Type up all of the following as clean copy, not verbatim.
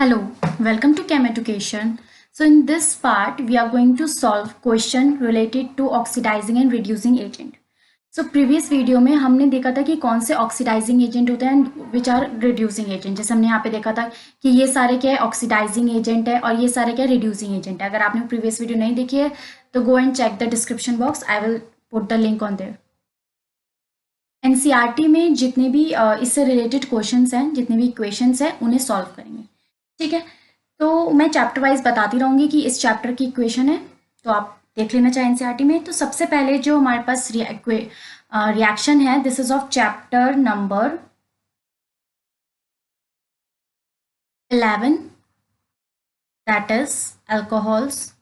Hello, welcome to Chem Education. So in this part, we are going to solve question related to oxidizing and reducing agent. So previous video में हमने देखा था कि कौन से oxidising agent होते हैं विच आर रिड्यूसिंग एजेंट. जैसे हमने यहाँ पे देखा था कि ये सारे क्या है ऑक्सीडाइजिंग एजेंट है और ये सारे क्या रिड्यूसिंग एजेंट है. अगर आपने प्रीवियस वीडियो नहीं देखी है तो go and check the description box. I will put the link on there. NCERT में जितने भी इससे रिलेटेड क्वेश्चंस हैं, जितने भी इक्वेशंस हैं, उन्हें सॉल्व करेंगे. ठीक है, तो मैं चैप्टर वाइज बताती रहूंगी कि इस चैप्टर की इक्वेशन है तो आप देख लेना चाहे एनसीईआरटी में. तो सबसे पहले जो हमारे पास रिएक्शन है, this is of chapter number 11, that is alcohols,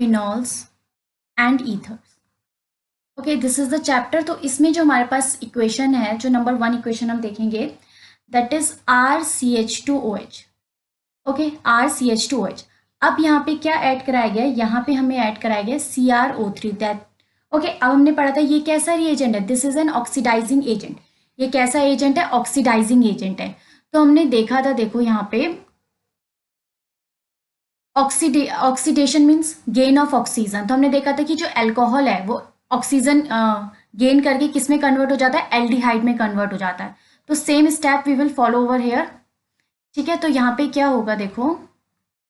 phenols and ethers. Okay, this is the chapter. तो इसमें जो हमारे पास इक्वेशन है, जो नंबर 1 इक्वेशन हम देखेंगे, that is RCH2OH. Okay, RCH2OH. अब यहाँ पे क्या ऐड कराया गया है? यहाँ पे हमें ऐड कराया गया CrO3. That okay. अब हमने पढ़ा था ये कैसा रिएजेंट है? This is an oxidizing agent. ये कैसा एजेंट है? ऑक्सीडाइजिंग एजेंट है. तो हमने देखा था, देखो यहाँ पे oxidation means gain of oxygen. तो हमने देखा था कि जो अल्कोहल है वो ऑक्सीजन गेन करके किस में कन्वर्ट हो जाता है? एल्डिहाइड में कन्वर्ट हो जाता है. तो same step we will follow over here. ठीक है, तो यहाँ पे क्या होगा, देखो,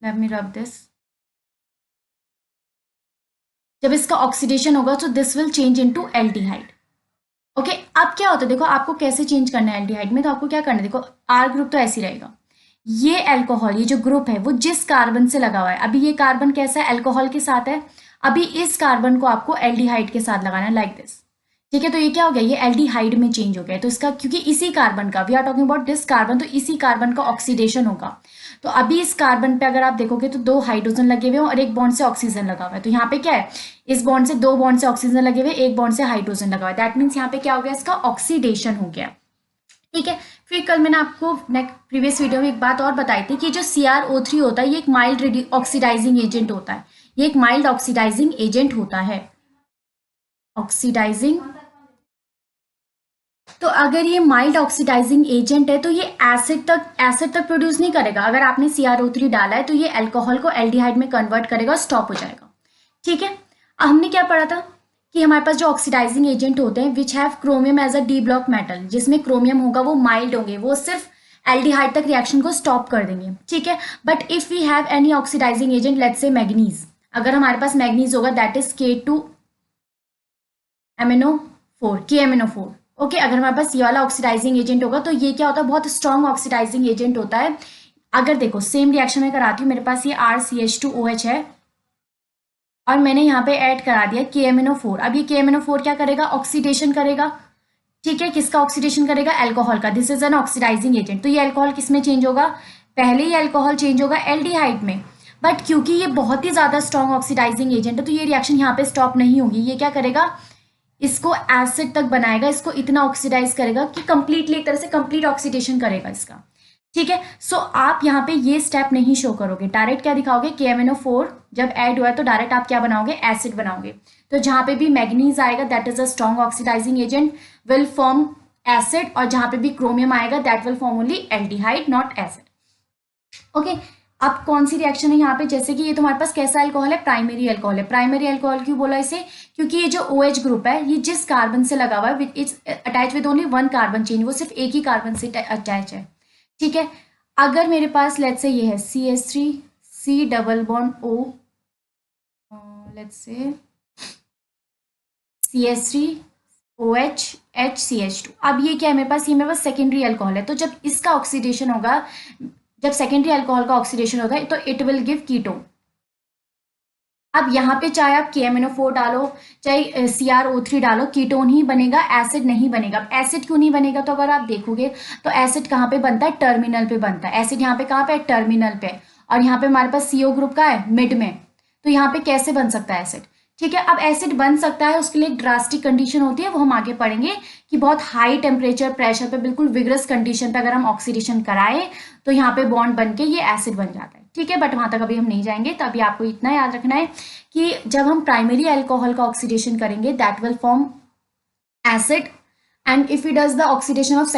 लेट मी रब दिस. जब इसका ऑक्सीडेशन होगा तो this will change into aldehyde. Okay, अब क्या होता है, देखो आपको कैसे चेंज करना है एल्डिहाइड में. तो आपको क्या करना है, देखो आर ग्रुप तो ऐसे ही रहेगा. ये अल्कोहल, ये जो ग्रुप है वो जिस कार्बन से लगा हुआ है, अभी ये कार्बन कैसा है? अल्कोहल के साथ है. अभी इस कार्बन को आपको एल्डिहाइड के साथ लगाना है, लाइक दिस. ठीक है, तो ये क्या हो गया? ये एल्डिहाइड में चेंज हो गया. तो इसका, क्योंकि इसी कार्बन का, we are talking about this carbon, तो इसी कार्बन का ऑक्सीडेशन होगा. तो अभी इस कार्बन पे अगर आप देखोगे तो 2 हाइड्रोजन लगे हुए हैं और एक बॉन्ड से ऑक्सीजन लगा हुआ है. तो यहाँ पे क्या है? इस बॉन्ड से 2 बॉन्ड से ऑक्सीजन लगे हुए, एक बॉन्ड से हाइड्रोजन लगा हुआ है. दैट मीन्स यहाँ पे क्या हो गया? इसका ऑक्सीडेशन हो गया. ठीक है, फिर कल मैंने आपको प्रीवियस वीडियो में एक बात और बताई थी कि जो CrO3 होता है ये एक माइल्ड ऑक्सीडाइजिंग एजेंट होता है. ये एक माइल्ड ऑक्सीडाइजिंग एजेंट होता है, ऑक्सीडाइजिंग. तो अगर ये माइल्ड ऑक्सीडाइजिंग एजेंट है तो ये एसिड तक प्रोड्यूस नहीं करेगा. अगर आपने CrO3 डाला है तो ये अल्कोहल को एल्डिहाइड में कन्वर्ट करेगा, स्टॉप हो जाएगा. ठीक है, अब हमने क्या पढ़ा था कि हमारे पास जो ऑक्सीडाइजिंग एजेंट होते हैं which have chromium as a D block metal, जिसमें क्रोमियम होगा वो माइल्ड होंगे, वो सिर्फ एल्डिहाइड तक रिएक्शन को स्टॉप कर देंगे. ठीक है, but if we have any oxidizing agent, let's say manganese, अगर हमारे पास मैग्नीज होगा दैट इज KMnO4. ओके, अगर हमारे पास ये वाला ऑक्सीडाइजिंग एजेंट होगा तो ये क्या होता है? बहुत स्ट्रॉन्ग ऑक्सीडाइजिंग एजेंट होता है. अगर देखो सेम रिएक्शन में कराती हूँ, मेरे पास ये RCH2OH है और मैंने यहाँ पे ऐड करा दिया KMnO4. अब ये KMnO4 क्या करेगा? ऑक्सीडेशन करेगा. ठीक है, किसका ऑक्सीडेशन करेगा? अल्कोहल का. This is an oxidizing agent. तो ये अल्कोहल किस में चेंज होगा? पहले ये अल्कोहल चेंज होगा एल्डिहाइड में, बट क्योंकि ये बहुत ही ज्यादा स्ट्रॉन्ग ऑक्सीडाइजिंग एजेंट है तो ये रिएक्शन यहाँ पे स्टॉप नहीं होगी. ये क्या करेगा? इसको एसिड तक बनाएगा, इसको इतना ऑक्सीडाइज करेगा कि कंप्लीटली, एक तरह से कंप्लीट ऑक्सीडेशन करेगा इसका. ठीक है, सो आप यहाँ पे ये स्टेप नहीं शो करोगे, डायरेक्ट क्या दिखाओगे? KMnO4 जब ऐड हुआ है तो डायरेक्ट आप क्या बनाओगे? एसिड बनाओगे. तो जहां पे भी मैग्नीज आएगा that is a strong oxidizing agent, will form acid, और जहां पे भी क्रोमियम आएगा that will form only aldehyde, not acid. Okay, अब कौन सी रिएक्शन है यहाँ पे? जैसे कि ये तुम्हारे पास कैसा अल्कोहल है? प्राइमरी अल्कोहल है. प्राइमरी अल्कोहल क्यों बोला इसे? क्योंकि ये जो OH ग्रुप है ये जिस कार्बन से लगा हुआ है, it's attach with only 1 carbon change, वो सिर्फ एक ही कार्बन से अटैच है. ठीक है, अगर मेरे पास लेट्स से ये है CH3C double bond O, let's say CH3OH HCH2. अब ये क्या है मेरे पास? ये मेरे पास सेकेंडरी अल्कोहल है. तो जब इसका ऑक्सीडेशन होगा, जब सेकेंडरी अल्कोहल का ऑक्सीडेशन होता है तो इट विल गिव कीटोन. अब यहाँ पे चाहे आप KMnO4 डालो चाहे CrO3 डालो, कीटोन ही बनेगा, एसिड नहीं बनेगा. अब एसिड क्यों नहीं बनेगा? तो अगर आप देखोगे तो एसिड कहाँ पे बनता है? टर्मिनल पे बनता है. एसिड यहाँ पे कहाँ पे? टर्मिनल पे. और यहाँ पे हमारे पास CO ग्रुप का है मिड में. तो यहाँ पे कैसे बन सकता है एसिड? ठीक है, अब एसिड बन सकता है, उसके लिए एक ड्रास्टिक कंडीशन होती है, वो हम आगे पढ़ेंगे कि बहुत हाई टेम्परेचर प्रेशर पे, बिल्कुल विग्रस कंडीशन पे अगर हम ऑक्सीडेशन कराएं तो यहाँ पे बॉन्ड बन के ये एसिड बन जाता है. ठीक है, बट वहां तक अभी हम नहीं जाएंगे. तो अभी आपको इतना याद रखना है कि जब हम प्राइमरी अल्कोहल का ऑक्सीडेशन करेंगे that will form acid, and if it does the oxidation of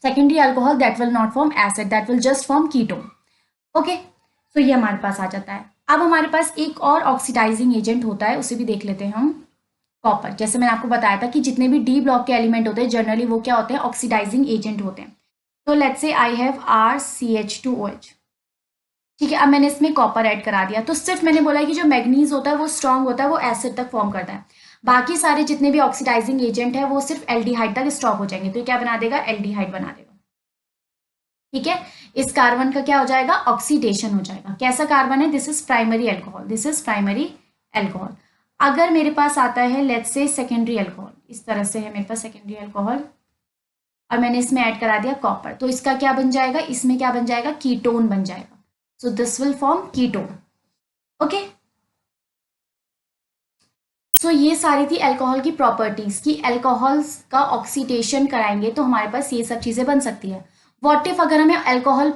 secondary alcohol that will not form acid, that will just form ketone. Okay, तो ये हमारे पास आ जाता है। अब हमारे पास एक और ऑक्सीडाइजिंग एजेंट होता है, उसे भी देख लेते हैं हम, कॉपर। जैसे मैंने आपको बताया था कि जितने भी डी ब्लॉक के एलिमेंट होते हैं जनरली वो क्या होते हैं, ऑक्सीडाइजिंग एजेंट होते हैं। तो let's say I have RCH2OH, ठीक है। अब मैंने इसमें कॉपर ऐड करा दिया, तो सिर्फ मैंने बोला है कि जो मैग्नीज होता है वो स्ट्रांग होता है, वो एसिड तक फॉर्म करता है। बाकी सारे जितने भी ऑक्सीडाइजिंग एजेंट है वो सिर्फ एल्डिहाइड तक स्टॉप हो जाएंगे, तो क्या बना देगा, एल्डिहाइड बना देगा, ठीक है। इस कार्बन का क्या हो जाएगा, ऑक्सीडेशन हो जाएगा। कैसा कार्बन है, this is primary alcohol, this is primary alcohol. अगर मेरे पास आता है लेट्स से सेकेंडरी अल्कोहल, इस तरह से है मेरे पास सेकेंडरी अल्कोहल, और मैंने इसमें ऐड करा दिया कॉपर, तो इसका क्या बन जाएगा, इसमें क्या बन जाएगा, कीटोन बन जाएगा। So this will form ketone, okay. So ये सारी थी अल्कोहल की प्रॉपर्टीज कि अल्कोहल्स का ऑक्सीडेशन कराएंगे तो हमारे पास ये सब चीजें बन सकती है। व्हाट इफ अगर हमें अल्कोहल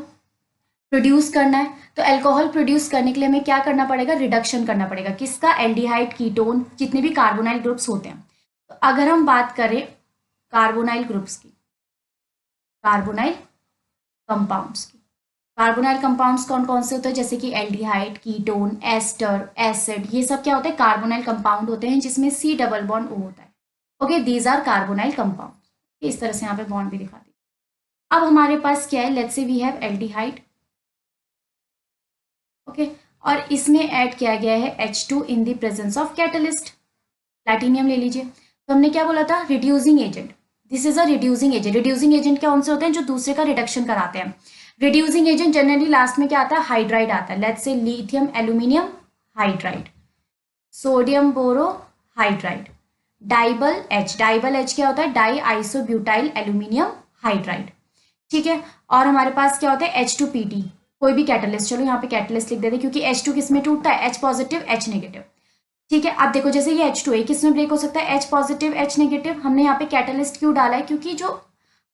प्रोड्यूस करना है, तो अल्कोहल प्रोड्यूस करने के लिए हमें क्या करना पड़ेगा, रिडक्शन करना पड़ेगा, किसका, एल्डिहाइड, कीटोन, जितने भी कार्बोनाइल ग्रुप्स होते हैं। तो अगर हम बात करें कार्बोनाइल ग्रुप्स की, कार्बोनाइल कंपाउंड्स की, कार्बोनाइल कंपाउंड्स कौन कौन से होते हैं, जैसे कि एल्डिहाइड, कीटोन, एस्टर, एसिड, ये सब क्या होते हैं, कार्बोनाइल कंपाउंड होते हैं जिसमें C डबल बॉन्ड O होता है। Okay, these are carbonyl compound. इस तरह से यहाँ पे बॉन्ड भी दिखा दी। अब हमारे पास क्या है, let's say we have aldehyde, okay, और इसमें ऐड किया गया है H2 in the presence of catalyst, platinum ले लीजिए। तो हमने क्या बोला था, reducing agent, this is a reducing agent. Reducing agent कौन से होते हैं, जो दूसरे का रिडक्शन कराते हैं। रिड्यूसिंग एजेंट जनरली लास्ट में क्या आता है, हाइड्राइड आता है। Let's say lithium aluminium hydride, sodium borohydride, DIBAL H, DIBAL H क्या होता है, डाई आइसोब्यूटाइल एल्यूमिनियम हाइड्राइड, ठीक है। और हमारे पास क्या होता है, H2PT, कोई भी कैटलिस्ट, चलो यहाँ पे कैटलिस्ट लिख देते क्योंकि H2 किस में टूटता है, H पॉजिटिव H नेगेटिव, ठीक है। अब देखो जैसे ये H2 है, किस में ब्रेक हो सकता है, H पॉजिटिव H नेगेटिव। हमने यहाँ पे कैटलिस्ट क्यों डाला है, क्योंकि जो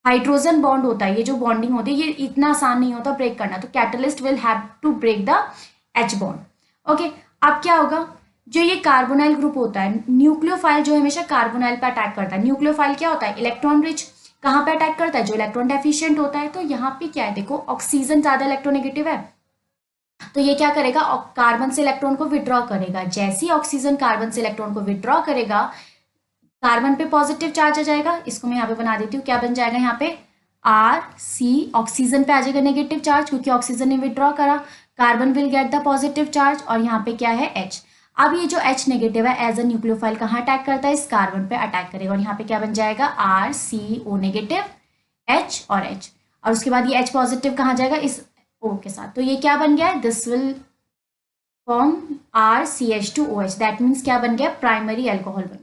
हाइड्रोजन बॉन्ड होता है, ये जो बॉन्डिंग होती है, ये इतना आसान नहीं होता ब्रेक करना, तो catalyst will have to break the H bond, okay. अब क्या होगा, जो ये कार्बोनाइल ग्रुप होता है, न्यूक्लियोफाइल जो हमेशा कार्बोनाइल पे अटैक करता है। न्यूक्लियोफाइल क्या होता है, इलेक्ट्रॉन रिच, कहाँ पे अटैक करता है, जो इलेक्ट्रॉन डेफिशिएंट होता है। तो यहाँ पे क्या है, देखो ऑक्सीजन ज्यादा इलेक्ट्रोनेगेटिव है, तो ये क्या करेगा, कार्बन से इलेक्ट्रॉन को विड्रॉ करेगा। जैसे ही ऑक्सीजन कार्बन से इलेक्ट्रॉन को विड्रॉ करेगा, कार्बन पे पॉजिटिव चार्ज आ जाएगा। इसको मैं यहाँ पे बना देती हूँ, क्या बन जाएगा यहाँ पे, RC, ऑक्सीजन पे आ जाएगा नेगेटिव चार्ज क्योंकि ऑक्सीजन ने विड्रॉ करा, carbon will get the positive charge, और यहाँ पे क्या है, H। अब ये जो H नेगेटिव है एज अ न्यूक्लियोफाइल कहाँ अटैक करता है, इस कार्बन पे अटैक करेगा, और यहाँ पे क्या बन जाएगा, RCO नेगेटिव, H और H, और उसके बाद ये H पॉजिटिव कहाँ जाएगा, इस O के साथ। तो ये क्या बन गया है, this will form RCH2OH, that means क्या बन गया, प्राइमरी अल्कोहल बन गया।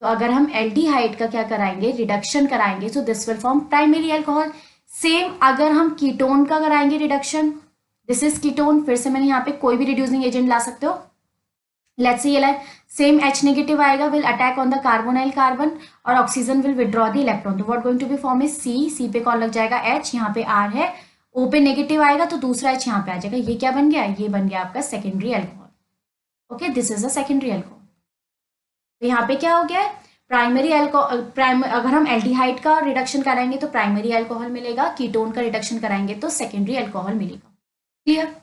तो अगर हम एल्डिहाइड का क्या कराएंगे, रिडक्शन कराएंगे, सो this will form primary alcohol. Same अगर हम कीटोन का कराएंगे रिडक्शन, दिस इज कीटोन, फिर से मैंने यहाँ पे कोई भी रिड्यूसिंग एजेंट ला सकते हो, लेट्स से ये लाइन, सेम H नेगेटिव आएगा, will attack on the carbonyl carbon, और oxygen will withdraw the electron. तो what going to be form is C पे कौन लग जाएगा, H, यहाँ पे R है, O पे नेगेटिव आएगा तो दूसरा H यहाँ पे आ जाएगा। ये क्या बन गया, ये बन गया आपका secondary alcohol, okay, this is a secondary alcohol. तो यहाँ पे क्या हो गया है, प्राइमरी अल्कोहल, अगर हम एल्डिहाइड का रिडक्शन कराएंगे तो प्राइमरी अल्कोहल मिलेगा, कीटोन का रिडक्शन कराएंगे तो सेकेंडरी अल्कोहल मिलेगा, क्लियर।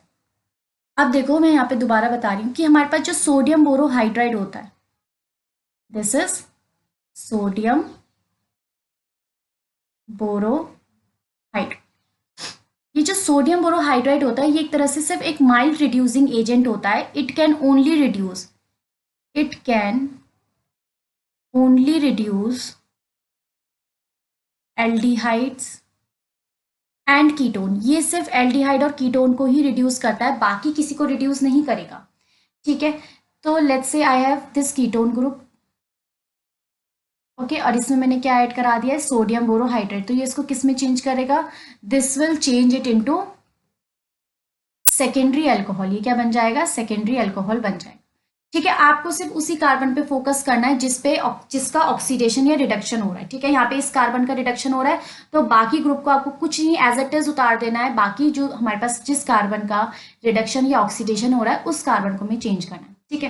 अब देखो मैं यहाँ पे दोबारा बता रही हूँ कि हमारे पास जो सोडियम बोरोहाइड्राइड होता है, दिस इज सोडियम बोरोहाइड्राइड। ये जो सोडियम बोरोहाइड्राइड होता है, ये एक तरह से सिर्फ एक माइल्ड रिड्यूसिंग एजेंट होता है। It can only reduce aldehydes and ketone. ये सिर्फ एल्डिहाइड और कीटोन को ही रिड्यूस करता है, बाकी किसी को रिड्यूस नहीं करेगा, ठीक है। तो let's say I have this ketone group, okay, और इसमें मैंने क्या ऐड करा दिया है, सोडियम बोरोहाइड्राइड। तो ये इसको किस में चेंज करेगा, this will change it into secondary alcohol. ये क्या बन जाएगा, सेकेंडरी अल्कोहल बन जाएगा, ठीक है। आपको सिर्फ उसी कार्बन पे फोकस करना है जिसका ऑक्सीडेशन या रिडक्शन हो रहा है, ठीक है। यहाँ पे इस कार्बन का रिडक्शन हो रहा है, तो बाकी ग्रुप को आपको कुछ नहीं, एज इट इज उतार देना है। बाकी जो हमारे पास जिस कार्बन का रिडक्शन या ऑक्सीडेशन हो रहा है उस कार्बन को हमें चेंज करना है, ठीक है।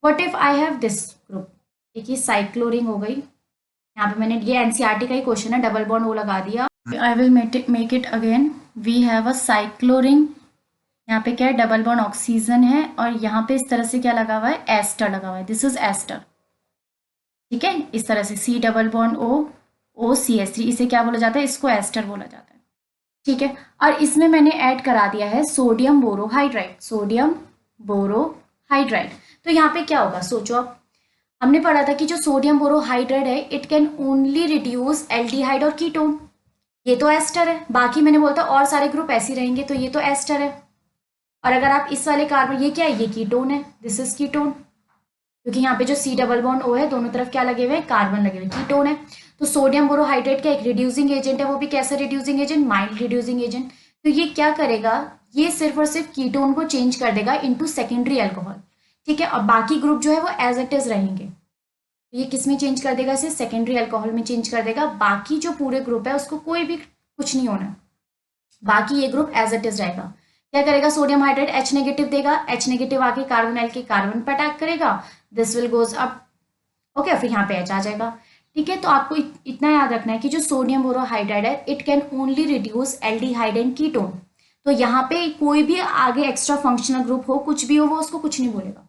What if I have this group, देखिए साइक्लोरिंग हो गई, यहाँ पे मैंने, ये एनसीईआरटी का ही क्वेश्चन है, डबल बॉन्ड वो लगा दिया, I will make it again. We have a cyclo ring. यहाँ पे क्या है, डबल बॉन्ड ऑक्सीजन है और यहाँ पे इस तरह से क्या लगा हुआ है, एस्टर लगा हुआ है. This is ester. ठीक है, इस तरह से C double bond O, OCH3, इसे क्या बोला जाता है, इसको एस्टर बोला जाता है. ठीक है, और इसमें मैंने ऐड करा दिया है सोडियम बोरोहाइड्राइड. Sodium borohydride. तो यहाँ पे क्या होगा, सोचो आप. हमने पढ़ा था कि जो सोडियम बोरोहाइड्राइड है, it can only reduce aldehyde और कीटोन. ये तो एस्टर है. बाकी मैंने बोला था और सारे ग्रुप ऐसे ही रहेंगे, तो ये तो एस्टर है. और अगर आप इस वाले कार्बन, ये क्या है, ये कीटोन है. This is ketone. क्योंकि यहाँ पे जो सी डबल बॉन्ड O है, दोनों तरफ क्या लगे हुए हैं, कार्बन लगे हुए, कीटोन है. तो सोडियम बोरोहाइड्रेट का एक रिड्यूसिंग एजेंट है, वो भी कैसा reducing agent, mild reducing agent. तो ये क्या करेगा, ये सिर्फ और सिर्फ कीटोन को चेंज कर देगा इनटू सेकेंडरी अल्कोहल. ठीक है, और बाकी ग्रुप जो है वो एज इट इज रहेंगे. तो ये किस में चेंज कर देगा, इसे सेकेंडरी अल्कोहल में चेंज कर देगा. बाकी जो पूरे ग्रुप है उसको कोई भी कुछ नहीं होना, बाकी ये ग्रुप एज इट इज रहेगा. क्या करेगा, सोडियम हाइड्रेट H नेगेटिव देगा, H नेगेटिव आके कार्बोनाइल के कार्बन पर अटैक करेगा. This will goes up. Okay, फिर यहाँ पे H आ जाएगा. ठीक है, तो आपको इतना याद रखना है कि जो सोडियम बोरोहाइड्राइड है, it can only reduce aldehyde and ketone. तो यहाँ पे कोई भी आगे एक्स्ट्रा फंक्शनल ग्रुप हो, कुछ भी हो, वो उसको कुछ नहीं बोलेगा.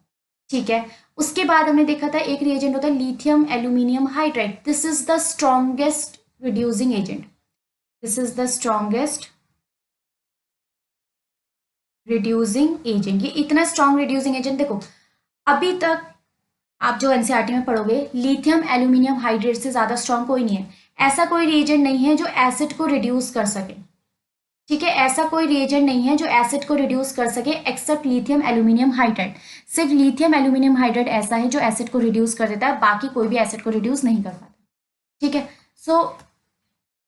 ठीक है, उसके बाद हमने देखा था एक रिएजेंट होता है lithium aluminium hydride. This is the strongest reducing agent. This is the strongest reducing agent. ये इतना स्ट्रॉन्ग रिड्यूसिंग एजेंट, देखो अभी तक आप जो एनसीईआरटी में पढ़ोगे, लिथियम एल्यूमिनियम हाइड्रेट से ज्यादा स्ट्रॉन्ग कोई नहीं है. ऐसा कोई रिएजेंट नहीं है जो एसिड को रिड्यूस कर सके. ठीक है, ऐसा कोई रिएजेंट नहीं है जो एसिड को रिड्यूस कर सके एक्सेप्ट लिथियम एल्यूमिनियम हाइड्राइड. सिर्फ लिथियम एल्यूमिनियम हाइड्राइड ऐसा है जो एसिड को रिड्यूस कर देता है, बाकी कोई भी एसिड को रिड्यूस नहीं कर पाता. ठीक है, सो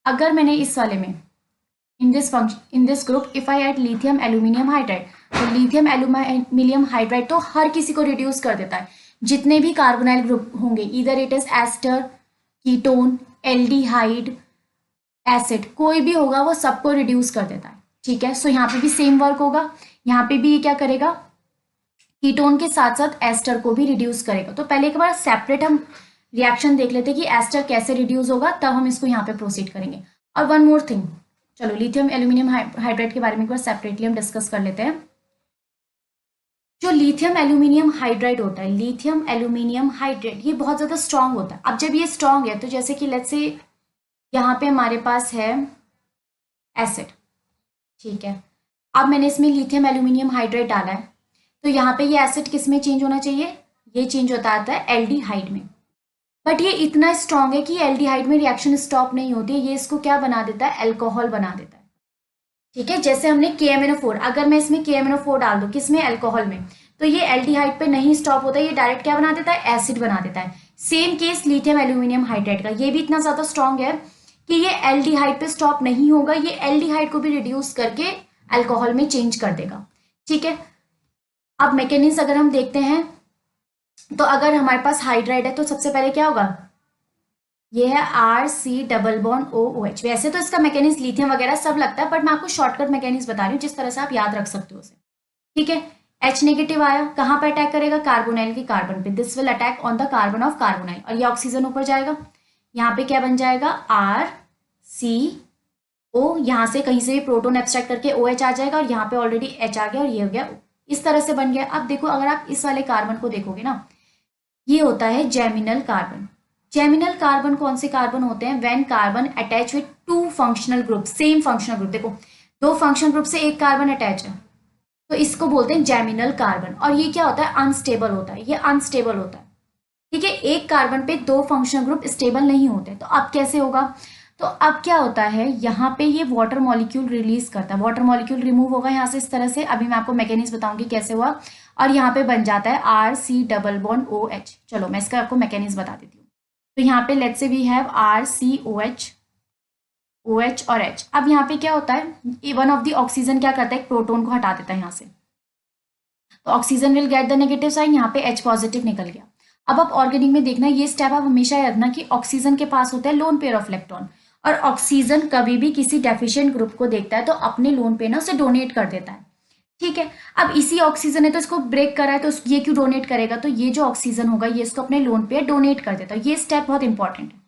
अगर मैंने इस वाले में in this group if I add lithium aluminium hydride, तो lithium aluminium hydride तो हर किसी को रिड्यूस कर देता है. जितने भी कार्बोनाइल ग्रुप होंगे, इधर it is ester, ketone, aldehyde, acid, कोई भी होगा वो सबको रिड्यूस कर देता है. ठीक है, सो यहाँ पे भी सेम वर्क होगा. यहाँ पे भी ये क्या करेगा, कीटोन के साथ साथ एस्टर को भी रिड्यूस करेगा. तो पहले एक बार सेपरेट हम रिएक्शन देख लेते हैं कि एस्टर कैसे रिड्यूस होगा, तब हम इसको यहाँ पे प्रोसीड करेंगे. और वन मोर थिंग, चलो लिथियम एल्यूमिनियम हाइड्राइड के बारे में एक बार सेपरेटली हम डिस्कस कर लेते हैं. जो लिथियम एल्यूमिनियम हाइड्राइड होता है, लिथियम एल्यूमिनियम हाइड्राइड, ये बहुत ज़्यादा स्ट्रांग होता है. अब जब ये स्ट्रांग है, तो जैसे कि लेट्स से यहाँ पे हमारे पास है एसिड. ठीक है, अब मैंने इसमें लिथियम एल्यूमिनियम हाइड्राइड डाला है, तो यहाँ पे ये एसिड किस में चेंज होना चाहिए, ये चेंज होता आता है एल्डिहाइड में. बट ये इतना स्ट्रांग है कि एल्डिहाइड में रिएक्शन स्टॉप नहीं होती है, ये इसको क्या बना देता है, अल्कोहल बना देता है. ठीक है, जैसे हमने KMnO4, अगर मैं इसमें KMnO4 डाल दूं किसमें, अल्कोहल में, तो ये एल्डिहाइड पे नहीं स्टॉप होता है, ये डायरेक्ट क्या बना देता है, एसिड बना देता है. Same case lithium aluminium hydride का, ये भी इतना ज्यादा स्ट्रांग है कि ये एल्डिहाइड पे स्टॉप नहीं होगा, ये एल्डिहाइड को भी रिड्यूस करके अल्कोहल में चेंज कर देगा. ठीक है, अब मैकेनिज्म अगर हम देखते हैं, तो अगर हमारे पास हाइड्राइड है तो सबसे पहले क्या होगा, ये है RC डबल बॉन्ड OOH. वैसे तो इसका मैकेनिज्म लिथियम वगैरह सब लगता है, बट मैं आपको शॉर्टकट मैकेनिज्म बता रही हूँ जिस तरह से आप याद रख सकते हो उसे. ठीक है, H नेगेटिव आया, कहाँ पे अटैक करेगा, कार्बोनाइल के कार्बन पे. This will attack on the carbon of carbonyl, और ये ऑक्सीजन ऊपर जाएगा. यहाँ पे क्या बन जाएगा, RCO, यहाँ से कहीं से भी प्रोटोन एब्स्ट्रैक्ट करके OH आ जाएगा, और यहाँ पे ऑलरेडी H आ गया और ये हो गया, इस तरह से बन गया. अब देखो, अगर आप इस वाले कार्बन को देखोगे ना, ये होता है जेमिनल कार्बन. जेमिनल कार्बन कौन से कार्बन होते हैं, when carbon attach with to functional group, same functional group. देखो, दो फंक्शनल ग्रुप से एक कार्बन अटैच है, तो इसको बोलते हैं जेमिनल कार्बन. और ये क्या होता है, अनस्टेबल होता है, ये अनस्टेबल होता है. ठीक है, एक कार्बन पे दो फंक्शनल ग्रुप स्टेबल नहीं होते. तो अब कैसे होगा, तो अब क्या होता है, यहाँ पे ये वाटर मॉलिक्यूल रिलीज करता है, वाटर मॉलिक्यूल रिमूव होगा यहाँ से इस तरह से. अभी मैं आपको मैकेनिज्म बताऊंगी कैसे हुआ, और यहाँ पे बन जाता है RC डबल बॉन्ड OH. चलो मैं इसका आपको मैकेनिज्म बता देती हूँ. तो यहाँ पे let's say we have RCOH, OH और H. अब यहाँ पे क्या होता है, वन ऑफ द ऑक्सीजन क्या करता है, एक प्रोटोन को हटा देता है यहाँ से, तो oxygen will get the negative sign, यहाँ पे H पॉजिटिव निकल गया. अब आप ऑर्गेनिक में देखना, ये स्टेप आप हमेशा याद रखना कि ऑक्सीजन के पास होता है लोन पेयर ऑफ इलेक्ट्रॉन, और ऑक्सीजन कभी भी किसी डेफिशिएंट ग्रुप को देखता है तो अपने लोन पेयर ना उसे डोनेट कर देता है. ठीक है, अब इसी ऑक्सीजन है तो इसको ब्रेक करा है, तो ये क्यों डोनेट करेगा, तो ये जो ऑक्सीजन होगा ये इसको अपने लोन पेयर डोनेट कर देता है. ये स्टेप बहुत इंपॉर्टेंट है.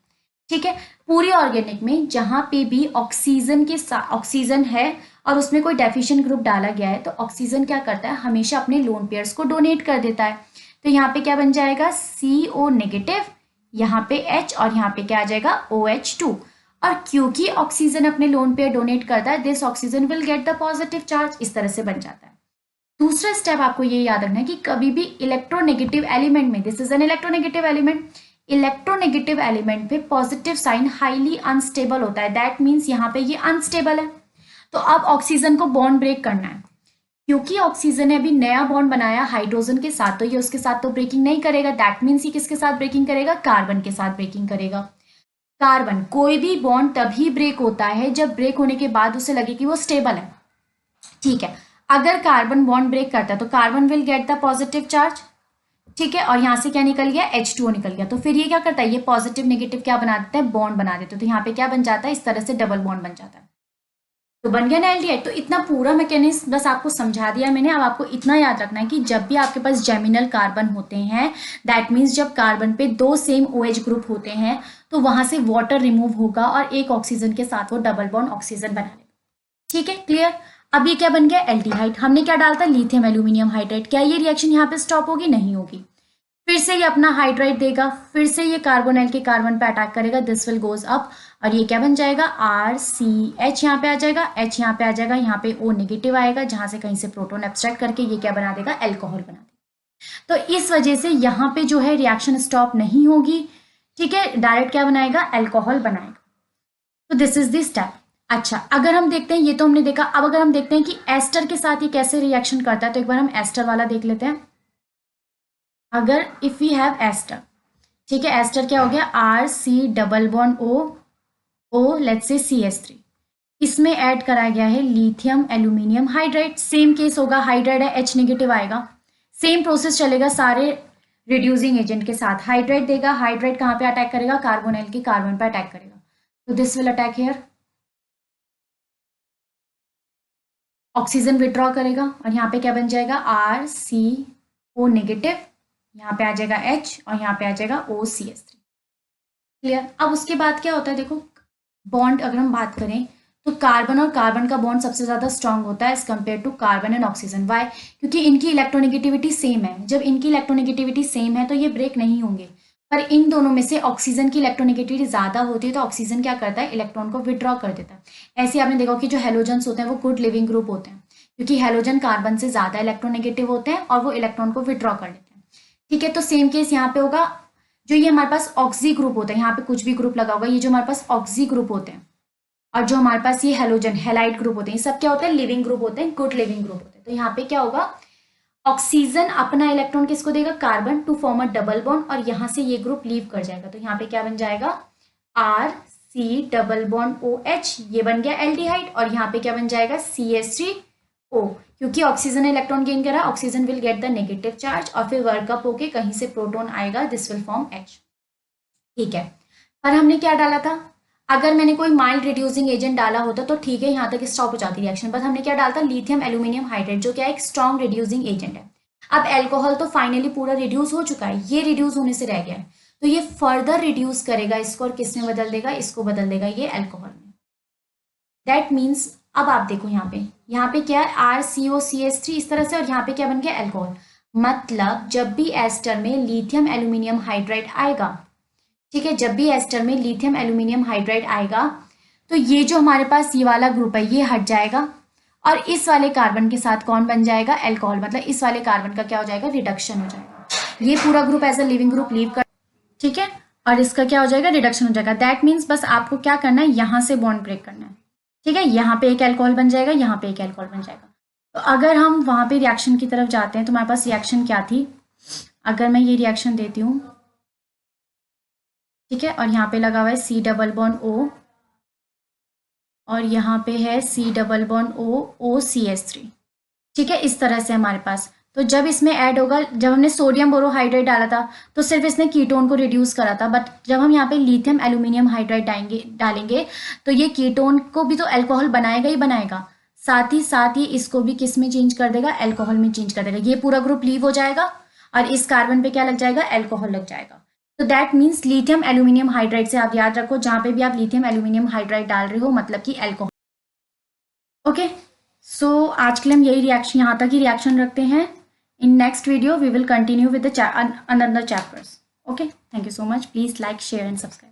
ठीक है। पूरी ऑर्गेनिक में जहां पे भी ऑक्सीजन के साथ ऑक्सीजन है और उसमें कोई डेफिशिएंट ग्रुप डाला गया है, तो ऑक्सीजन क्या करता है, हमेशा अपने लोन पेयर्स को डोनेट कर देता है। तो यहाँ पे क्या बन जाएगा, CO नेगेटिव, यहाँ पे H और यहाँ पे क्या आ जाएगा, OH2। और क्योंकि ऑक्सीजन अपने लोन पेयर डोनेट करता है, this oxygen will get the positive charge, इस तरह से बन जाता है। दूसरा स्टेप आपको ये याद रखना है कि कभी भी इलेक्ट्रोनेगेटिव एलिमेंट में, this is N electronegative element, electronegative element पे पॉजिटिव साइन हाईली अनस्टेबल होता है। दैट मीन्स यहाँ पे ये अनस्टेबल है। तो अब ऑक्सीजन को बॉन्ड ब्रेक करना है। क्योंकि ऑक्सीजन ने अभी नया बॉन्ड बनाया हाइड्रोजन के साथ, तो ये उसके साथ तो ब्रेकिंग नहीं करेगा। दैट मीन्स ये किसके साथ ब्रेकिंग करेगा, कार्बन के साथ ब्रेकिंग करेगा। कार्बन, कोई भी बॉन्ड तभी ब्रेक होता है जब ब्रेक होने के बाद उसे लगे कि वो स्टेबल है। ठीक है, अगर कार्बन बॉन्ड ब्रेक करता है तो carbon will get the positive charge. ठीक है, और यहाँ से क्या निकल गया, H2O निकल गया। तो फिर ये क्या करता है, ये पॉजिटिव नेगेटिव क्या बना देता है, बॉन्ड बना देते हैं। तो यहाँ पे क्या बन जाता है, इस तरह से डबल बॉन्ड बन जाता है। तो बन गया ना एल्डिहाइड। तो इतना पूरा मैकेनिज्म बस आपको समझा दिया मैंने। अब आपको इतना याद रखना है कि जब भी आपके पास जेमिनल कार्बन होते हैं, दैट मीन्स जब कार्बन पे 2 सेम OH ग्रुप होते हैं, तो वहां से वाटर रिमूव होगा और एक ऑक्सीजन के साथ वो डबल बॉन्ड ऑक्सीजन बना लेगा। ठीक है, क्लियर। अब ये क्या बन गया, एल्डिहाइड। हमने क्या डालता, लिथियम एल्यूमिनियम हाइड्राइड। क्या ये रिएक्शन यहाँ पे स्टॉप होगी, नहीं होगी। फिर से ये अपना हाइड्राइड देगा, फिर से ये कार्बोनाइल के कार्बन पे अटैक करेगा, दिस विल गोज अप, और ये क्या बन जाएगा, RCH यहाँ पे आ जाएगा, H यहाँ पे आ जाएगा, यहाँ पे O नेगेटिव आएगा, जहां से कहीं से प्रोटोन एब्स्ट्रैक्ट करके ये क्या बना देगा, एल्कोहल बना देगा। तो इस वजह से यहाँ पे जो है रिएक्शन स्टॉप नहीं होगी। ठीक है, डायरेक्ट क्या बनाएगा, एल्कोहल बनाएगा। तो दिस इज द स्टेप। अच्छा, अगर हम देखते हैं, ये तो हमने देखा। अब अगर हम देखते हैं कि एस्टर के साथ ये कैसे रिएक्शन करता है, तो एक बार हम एस्टर वाला देख लेते हैं। अगर इफ वी हैव एस्टर, ठीक है, एस्टर क्या हो गया, RC double bond O let's say CH3, इसमें ऐड करा गया है lithium aluminium hydride. Same case होगा, हाइड्राइड है, H नेगेटिव आएगा। सेम प्रोसेस चलेगा सारे रिड्यूसिंग एजेंट के साथ। हाइड्राइड देगा, हाइड्राइड कहाँ पे अटैक करेगा, कार्बोनाइल के कार्बन पे अटैक करेगा। तो this will attack here, oxygen withdraw करेगा, और यहाँ पे क्या बन जाएगा, RCO नेगेटिव, यहाँ पे आ जाएगा H और यहाँ पे आ जाएगा OCH3। क्लियर। अब उसके बाद क्या होता है, देखो बॉन्ड अगर हम बात करें तो कार्बन और कार्बन का बॉन्ड सबसे ज्यादा स्ट्रांग होता है as compared to carbon and oxygen. Why, क्योंकि इनकी इलेक्ट्रोनेगेटिविटी सेम है। जब इनकी इलेक्ट्रोनेगेटिविटी सेम है तो ये ब्रेक नहीं होंगे। पर इन दोनों में से ऑक्सीजन की इलेक्ट्रोनेगेटिविटी ज्यादा होती है, तो ऑक्सीजन क्या करता है, इलेक्ट्रॉन को विड्रॉ कर देता है। ऐसे आपने देखा कि जो हेलोजन्स होते हैं वो गुड लिविंग ग्रुप होते हैं, क्योंकि हेलोजन कार्बन से ज्यादा इलेक्ट्रोनेगेटिव होते हैं और वो इलेक्ट्रॉन को विड्रॉ कर लेते हैं। ठीक है, तो सेम केस यहाँ पे होगा। जो ये हमारे पास ऑक्सी ग्रुप होता है, यहाँ पे कुछ भी ग्रुप लगा होगा, ये जो हमारे पास ऑक्सी ग्रुप होते हैं और जो हमारे पास ये हेलोजन हेलाइड ग्रुप होते हैं, ये सब क्या होते हैं, लिविंग ग्रुप होते हैं, गुड लिविंग ग्रुप होते हैं। तो यहाँ पे क्या होगा, ऑक्सीजन अपना इलेक्ट्रॉन किसको देगा, carbon, to form a double bond, और यहाँ से ये ग्रुप लीव कर जाएगा। तो यहाँ पे क्या बन जाएगा, RC डबल बॉन्ड OH, ये बन गया एल्डिहाइड। और यहाँ पे क्या बन जाएगा, CH3O, क्योंकि ऑक्सीजन इलेक्ट्रॉन गेन करा, oxygen will get the negative charge और फिर वर्कअप होके कहीं से प्रोटोन आएगा, दिस विल फॉर्म H। ठीक है, पर हमने क्या डाला था, अगर मैंने कोई माइल्ड रिड्यूसिंग एजेंट डाला होता तो ठीक है, यहाँ तक स्टॉप हो जाती रिएक्शन। बट हमने क्या डालता, लिथियम एल्यूमिनियम हाइड्राइड, जो क्या एक स्ट्रॉन्ग रिड्यूसिंग एजेंट है। अब एल्कोहल तो फाइनली पूरा रिड्यूस हो चुका है, ये रिड्यूस होने से रह गया है, तो ये फर्दर रिड्यूस करेगा इसको, और किस में बदल देगा, इसको बदल देगा ये एल्कोहल में। दैट मीन्स अब आप देखो यहाँ पे क्या है, RCOCH3 इस तरह से, और यहाँ पे क्या बन गया, एल्कोहल। मतलब जब भी एस्टर में लिथियम एल्यूमिनियम हाइड्राइड आएगा, ठीक है, जब भी एस्टर में लिथियम एल्यूमिनियम हाइड्राइड आएगा, तो ये जो हमारे पास ये वाला ग्रुप है ये हट जाएगा, और इस वाले कार्बन के साथ कौन बन जाएगा, एल्कोहल। मतलब इस वाले कार्बन का क्या हो जाएगा, रिडक्शन हो जाएगा। ये पूरा group as a leaving group leave कर, ठीक है, और इसका क्या हो जाएगा, रिडक्शन हो जाएगा। दैट मीन्स बस आपको क्या करना है, यहाँ से बॉन्ड ब्रेक करना है। ठीक है, यहाँ पे एक एल्कोहल बन जाएगा, यहाँ पे एक एल्कोहल बन जाएगा। तो अगर हम वहां पे रिएक्शन की तरफ जाते हैं तो हमारे पास रिएक्शन क्या थी, अगर मैं ये रिएक्शन देती हूँ, ठीक है, और यहाँ पे लगा हुआ है C डबल बॉन्ड O, और यहाँ पे है C double bond O OCH3। ठीक है, इस तरह से हमारे पास, तो जब इसमें ऐड होगा, जब हमने सोडियम बोरोहाइड्राइड डाला था तो सिर्फ इसने कीटोन को रिड्यूस करा था, बट जब हम यहाँ पे लिथियम एल्यूमिनियम हाइड्राइड डालेंगे तो ये कीटोन को भी तो अल्कोहल बनाएगा ही बनाएगा, साथ ही इसको भी किस में चेंज कर देगा, अल्कोहल में चेंज कर देगा। ये पूरा ग्रुप लीव हो जाएगा और इस कार्बन पे क्या लग जाएगा, अल्कोहल लग जाएगा। तो that means lithium aluminium hydride से आप याद रखो, जहां पे भी आप लिथियम एल्यूमिनियम हाइड्राइड डाल रहे हो मतलब कि एल्कोहल। ओके, सो आज के लिए हम यही रिएक्शन, यहाँ तक ही रिएक्शन रखते हैं। In next video we will continue with the another chapters. Okay, thank you so much. Please like, share and subscribe.